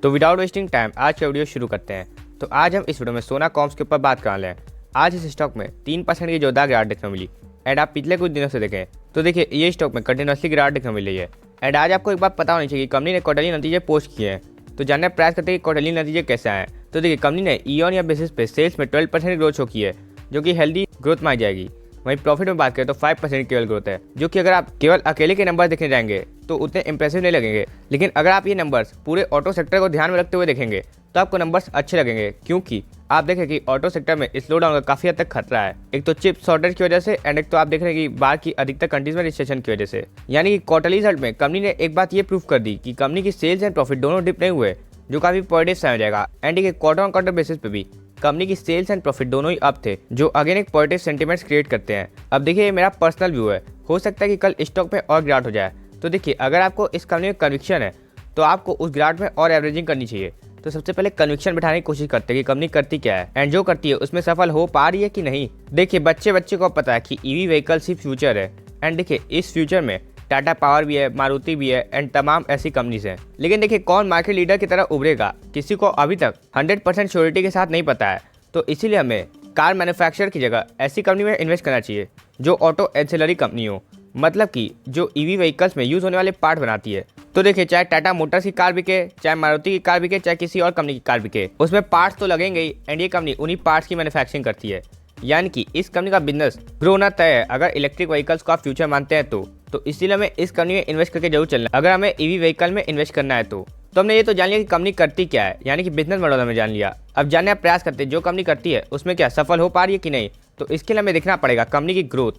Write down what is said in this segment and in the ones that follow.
तो without wasting time आज का वीडियो शुरू करते हैं। तो आज हम इस वीडियो में सोना कॉम्स के ऊपर बात करने हैं। आज इस स्टॉक में 3% की जोरदार गिरावट देखने मिली एंड आप पिछले कुछ दिनों से देखें तो देखिए ये स्टॉक में कंटिन्यूसली गिरावट देखने मिल रही है। एंड आज आपको एक बात पता होनी चाहिए कि कंपनी ने क्वार्टरली नतीजे पोस्ट किए हैं। तो जानने प्रयास करते हैं कि क्वार्टरली नतीजे कैसे आए। तो देखिए कंपनी ने ईयर ऑन ईयर बेसिस पे सेल्स में 12% ग्रोथ शो की है, जो कि हेल्दी ग्रोथ मानी जाएगी। वहीं प्रॉफिट में बात करें तो 5% केवल ग्रोथ है, जो कि अगर आप केवल अकेले के नंबर देखने जाएंगे तो उतने इंप्रेसिव नहीं लगेंगे। लेकिन अगर आप ये नंबर्स पूरे ऑटो सेक्टर को ध्यान में रखते हुए देखेंगे तो आपको नंबर्स अच्छे लगेंगे, क्योंकि आप देखें कि ऑटो सेक्टर में स्लो डाउन का काफी हद तक खतरा है। एक तो चिप शॉर्टेज की वजह से एंड एक तो आप देख रहे हैं कि बाहर की अधिकतर कंट्रीज में रिसेशन की वजह से। यानी कि क्वार्टरली रिजल्ट में कंपनी ने एक बात ये प्रूव कर दी कि कंपनी की सेल्स एंड प्रॉफिट दोनों डिप नहीं हुए, जो काफी पॉजिटिव साइन हो जाएगा। एंड एक क्वार्टर ऑन क्वार्टर बेसिस पे भी कंपनी की सेल्स एंड प्रॉफिट दोनों ही अप थे, जो अगेन एक पॉजिटिव सेंटीमेंट्स क्रिएट करते हैं। अब देखिए ये मेरा पर्सनल व्यू है, हो सकता है कि कल स्टॉक में और गिरावट हो जाए। तो देखिए अगर आपको इस कंपनी में कन्विक्शन है तो आपको उस गिरावट में और एवरेजिंग करनी चाहिए। तो सबसे पहले कन्विक्शन बिठाने की कोशिश करते हैं कि कंपनी करती क्या है एंड जो करती है उसमें सफल हो पा रही है कि नहीं। देखिए बच्चे को पता है कि ईवी व्हीकल्स ही फ्यूचर है। एंड देखिए इस फ्यूचर में टाटा पावर भी है, मारुति भी है एंड तमाम ऐसी कंपनीज हैं। लेकिन देखिए कौन मार्केट लीडर की तरह उभरेगा, किसी को अभी तक 100% श्योरिटी के साथ नहीं पता है। तो इसीलिए हमें कार मैन्युफैक्चरर की जगह ऐसी कंपनी में इन्वेस्ट करना चाहिए जो ऑटो एंसिलरी कंपनी हो, मतलब कि जो ईवी व्हीकल्स में यूज होने वाले पार्ट बनाती है। तो देखिए चाहे टाटा मोटर्स की कार बिके, चाहे मारुति की कार बिके, चाहे किसी और कंपनी की कार बिके, उसमें पार्ट्स तो लगेंगे ही एंड ये कंपनी उन्हीं पार्ट्स की मैन्युफैक्चरिंग करती है। यानी कि इस कंपनी का बिजनेस ग्रो होना तय है अगर इलेक्ट्रिक व्हीकल्स को आप फ्यूचर मानते हैं तो इसीलिए हमें इस कंपनी में इन्वेस्ट करके जरूर चलना है। अगर हमें ईवी व्हीकल में इन्वेस्ट करना है तो हमने ये तो जान लिया कि कंपनी करती क्या है, यानी कि बिजनेस मॉडल हमें जान लिया। अब जानने का प्रयास करते हैं जो कंपनी करती है उसमें क्या सफल हो पा रही है कि नहीं। तो इसके लिए हमें देखना पड़ेगा कंपनी की ग्रोथ।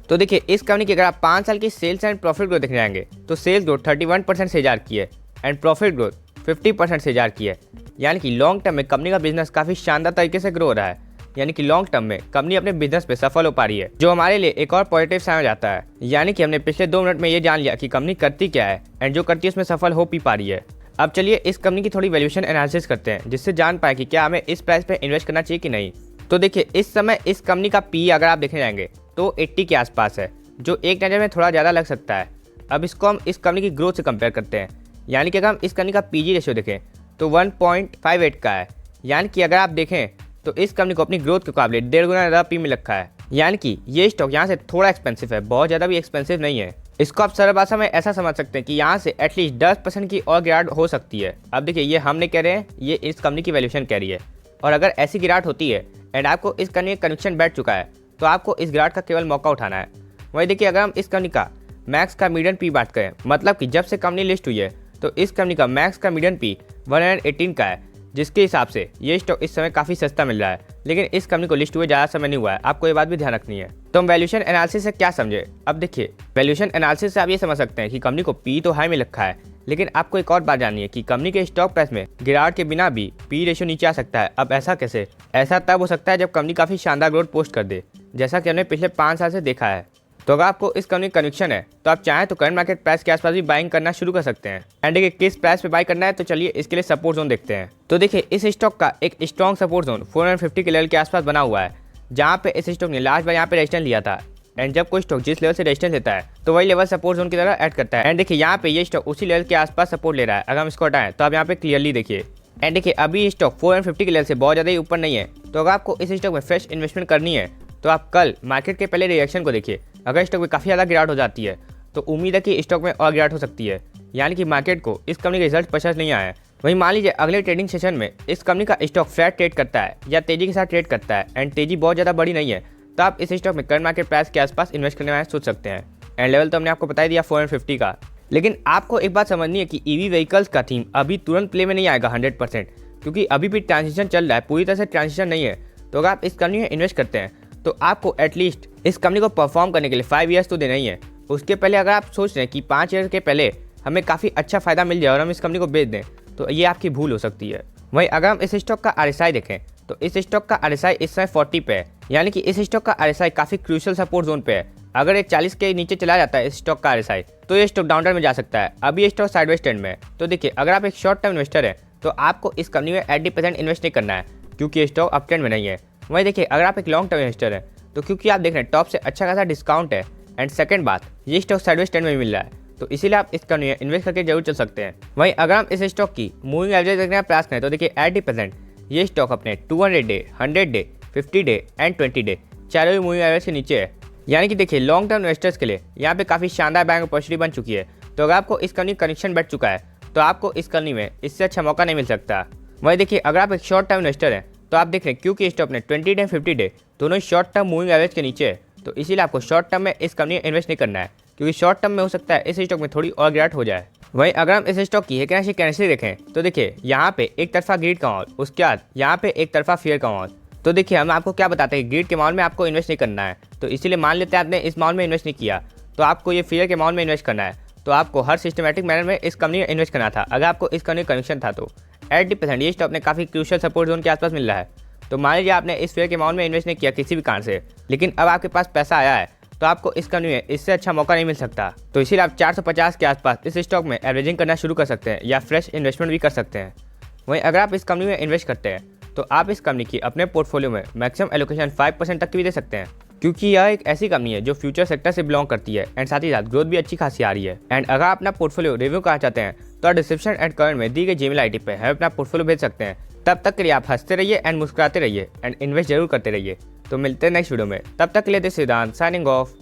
तो देखिए इस कंपनी की अगर आप 5 साल की सेल्स एंड प्रॉफिट ग्रोथ देखने जाएंगे तो सेल्स ग्रोथ 31% से हजार की है एंड प्रॉफिट ग्रोथ 50% से हजार की है। यानी कि लॉन्ग टर्म में कंपनी का बिजनेस काफी शानदार तरीके से ग्रो हो रहा है। यानी कि लॉन्ग टर्म में कंपनी अपने बिजनेस पे सफल हो पा रही है, जो हमारे लिए एक और पॉजिटिव साइन हो जाता है। यानी कि हमने पिछले 2 मिनट में ये जान लिया कि कंपनी करती क्या है एंड जो करती है उसमें सफल हो पी पा रही है। अब चलिए इस कंपनी की थोड़ी वैल्यूएशन एनालिसिस करते हैं, जिससे जान पाए कि क्या हमें इस प्राइस पे इन्वेस्ट करना चाहिए कि नहीं। तो देखिए इस समय इस कंपनी का पी अगर आप देखने जाएंगे तो 80 के आसपास है, जो एक नज़र में थोड़ा ज़्यादा लग सकता है। अब इसको हम इस कंपनी की ग्रोथ से कंपेयर करते हैं। यानी कि अगर हम इस कंपनी का पीजी रेशियो देखें तो 1.58 का है। यानी कि अगर आप देखें तो इस कंपनी को अपनी ग्रोथ के मुकाबले 1.5 गुना ज़्यादा पी में रखा है। यानी कि ये स्टॉक यहाँ से थोड़ा एक्सपेंसिव है, बहुत ज़्यादा भी एक्सपेंसिव नहीं है। इसको आप सरल भाषा में ऐसा समझ सकते हैं कि यहाँ से एटलीस्ट 10% की और गिरावट हो सकती है। अब देखिए ये हम नहीं कह रहे हैं, ये इस कंपनी की वैल्यूएशन कह रही है। और अगर ऐसी गिरावट होती है एंड आपको इस कंपनी का कनेक्शन बैठ चुका है तो आपको इस गिरावट का केवल मौका उठाना है। वही देखिए अगर हम इस कंपनी का मैक्स का मीडियन पी बात करें, मतलब कि जब से कंपनी लिस्ट हुई है तो इस कंपनी का मैक्स का मीडियन पी 118 का है, जिसके हिसाब से ये स्टॉक इस समय काफ़ी सस्ता मिल रहा है। लेकिन इस कंपनी को लिस्ट हुए ज़्यादा समय नहीं हुआ है, आपको ये बात भी ध्यान रखनी है। तो हम वैल्यूएशन एनालिसिस से क्या समझे। अब देखिए वैल्यूएशन एनालिसिस से आप ये समझ सकते हैं कि कंपनी को पी तो हाई में रखा है, लेकिन आपको एक और बात जाननी है कि कंपनी के स्टॉक प्राइस में गिरावट के बिना भी पी रेशियो नीचे आ सकता है। अब ऐसा कैसे? ऐसा तब हो सकता है जब कंपनी काफ़ी शानदार ग्रोथ पोस्ट कर दे, जैसा कि हमने पिछले 5 साल से देखा है। तो अगर आपको इस कंपनी का कन्विक्शन है तो आप चाहें तो करंट मार्केट प्राइस के आसपास भी बाइंग करना शुरू कर सकते हैं। एंड देखिए किस प्राइस पे बाई करना है, तो चलिए इसके लिए सपोर्ट जोन देखते हैं। तो देखिए इस स्टॉक का एक स्ट्रॉन्ग सपोर्ट जोन 450 के लेवल के आसपास बना हुआ है, जहाँ पे इस स्टॉक ने लास्ट बार यहाँ पे रेजिस्टेंस लिया था। एंड जब कोई स्टॉक जिस लेवल से रेजिस्टेंस लेता है तो वही लेवल सपोर्ट जोन की तरह ऐड करता है। एंड देखिए यहाँ पे ये स्टॉक उसी लेवल के आसपास सपोर्ट ले रहा है। अगर हम इसको हटाएं तो आप यहाँ पे क्लियरली देखिए। एंड देखिए अभी स्टॉक 450 के लेवल से बहुत ज़्यादा ही ऊपर नहीं है। तो अगर आपको इस स्टॉक में फ्रेश इन्वेस्टमेंट करनी है तो आप कल मार्केट के पहले रिएक्शन को देखिए। अगर स्टॉक में काफ़ी ज़्यादा गिरावट हो जाती है तो उम्मीद है कि स्टॉक में और गिरावट हो सकती है। यानी कि मार्केट को इस कंपनी के रिजल्ट पसंद नहीं आया है। वहीं मान लीजिए अगले ट्रेडिंग सेशन में इस कंपनी का स्टॉक फ्लैट ट्रेड करता है या तेजी के साथ ट्रेड करता है एंड तेजी बहुत ज़्यादा बड़ी नहीं है, तो आप इस स्टॉक में करंट मार्केट प्राइस के आसपास इन्वेस्ट करने वाले सोच सकते हैं। एंड लेवल तो हमने आपको बता दिया 450 का। लेकिन आपको एक बात समझनी है कि ईवी व्हीकल्स का थीम अभी तुरंत प्ले में नहीं आएगा 100%, क्योंकि अभी भी ट्रांजिशन चल रहा है, पूरी तरह से ट्रांजिशन नहीं है। तो अगर आप इस कंपनी में इन्वेस्ट करते हैं तो आपको एटलीस्ट इस कंपनी को परफॉर्म करने के लिए 5 ईयर्स तो देना ही है। उसके पहले अगर आप सोच रहे हैं कि 5 ईयर्स के पहले हमें काफ़ी अच्छा फायदा मिल जाए और हम इस कंपनी को बेच दें, तो ये आपकी भूल हो सकती है। वहीं अगर हम इस स्टॉक का RSI देखें तो इस स्टॉक का RSI इस समय 40 पे है। यानी कि इस स्टॉक का RSI काफ़ी क्रूशियल सपोर्ट जोन पे है। अगर ये 40 के नीचे चला जाता है इस स्टॉक का RSI तो ये स्टॉक डाउनटर्न में जा सकता है। अभी ये स्टॉक साइडवेज ट्रेंड में है। तो देखिए अगर आप एक शॉर्ट टर्म इन्वेस्टर है तो आपको इस कंपनी में 80% इन्वेस्ट नहीं करना है, क्योंकि ये स्टॉक अप ट्रेंड में नहीं है। वहीं देखिए अगर आप एक लॉन्ग टर्म इन्वेस्टर है तो क्योंकि आप देख रहे हैं टॉप से अच्छा खासा डिस्काउंट है एंड सेकंड बात ये स्टॉक साइडवेज ट्रेंड में मिल रहा है, तो इसीलिए आप इस कंपनी में इन्वेस्ट करके जरूर चल सकते हैं। वहीं अगर हम इस स्टॉक की मूविंग एवरेज देखने का प्रयास करें तो देखिए एट दी प्रेजेंट ये स्टॉक अपने 200 day, 100 day, 50 day and 20 day चारों ही मूविंग एवरेज के नीचे है। यानी कि देखिए लॉन्ग टर्म इन्वेस्टर्स के लिए यहाँ पे काफ़ी शानदार बाइंग अपॉर्चुनिटी बन चुकी है। तो अगर आपको इस कंपनी कनेक्शन बैठ चुका है तो आपको इस कंपनी में इससे अच्छा मौका नहीं मिल सकता। वहीं देखिए अगर आप एक शॉर्ट टर्म इन्वेस्टर हैं तो आप देख रहे हैं क्योंकि स्टॉक ने 20 डे 50 डे दोनों शॉर्ट टर्म मूविंग एवरेज के नीचे है, तो इसीलिए आपको शॉर्ट टर्म में इस कंपनी में इन्वेस्ट नहीं करना है, क्योंकि शॉर्ट टर्म में हो सकता है इस स्टॉक में थोड़ी और गिरावट हो जाए। वहीं अगर हम इस स्टॉक की कैंसिल देखें तो देखिए यहाँ पे एक तरफा ग्रीड का माहौल, उसके बाद यहाँ पे एक तरफा फियर का माहौल। तो देखिए हम आपको क्या बताते हैं, ग्रीड के माहौल में आपको इन्वेस्ट नहीं करना है, तो इसीलिए मान लेते हैं आपने इस माहौल में इन्वेस्ट नहीं किया तो आपको ये फियर के माहौल में इन्वेस्ट करना है, तो आपको हर सिस्टमेटिक मैनर में इस कंपनी में इन्वेस्ट करना था अगर आपको इस कंपनी का कनेक्शन था। तो 80% ये स्टॉक ने काफ़ी क्रूशियल सपोर्ट जोन के आसपास मिल रहा है। तो मान लीजिए आपने इस फेयर के अमाउंट में इन्वेस्ट नहीं किया किसी भी कारण से, लेकिन अब आपके पास पैसा आया है तो आपको इस कंपनी में इससे अच्छा मौका नहीं मिल सकता। तो इसीलिए आप 450 के आसपास इस स्टॉक में एवरेजिंग करना शुरू कर सकते हैं या फ्रेश इन्वेस्टमेंट भी कर सकते हैं। वहीं अगर आप इस कंपनी में इन्वेस्ट करते हैं तो आप इस कंपनी की अपने पोर्टफोलियो में मैक्सिमम एलोकेशन 5% तक की भी दे सकते हैं, क्योंकि यह एक ऐसी कंपनी है जो फ्यूचर सेक्टर से बिलोंग करती है एंड साथ ही साथ ग्रोथ भी अच्छी खासी आ रही है। एंड अगर आप अपना पोर्टफोलियो रिव्यू करना चाहते हैं तो आप डिस्क्रिप्शन एंड कमेंट में दी गई जीमेल आईडी पे हमें अपना पोर्टफोलियो भेज सकते हैं। तब तक के लिए आप हंसते रहिए एंड मुस्कुराते रहिए एंड इन्वेस्ट जरूर करते रहिए। तो मिलते हैं नेक्स्ट वीडियो में, तब तक के लिए दिस सिद्धांत साइनिंग ऑफ।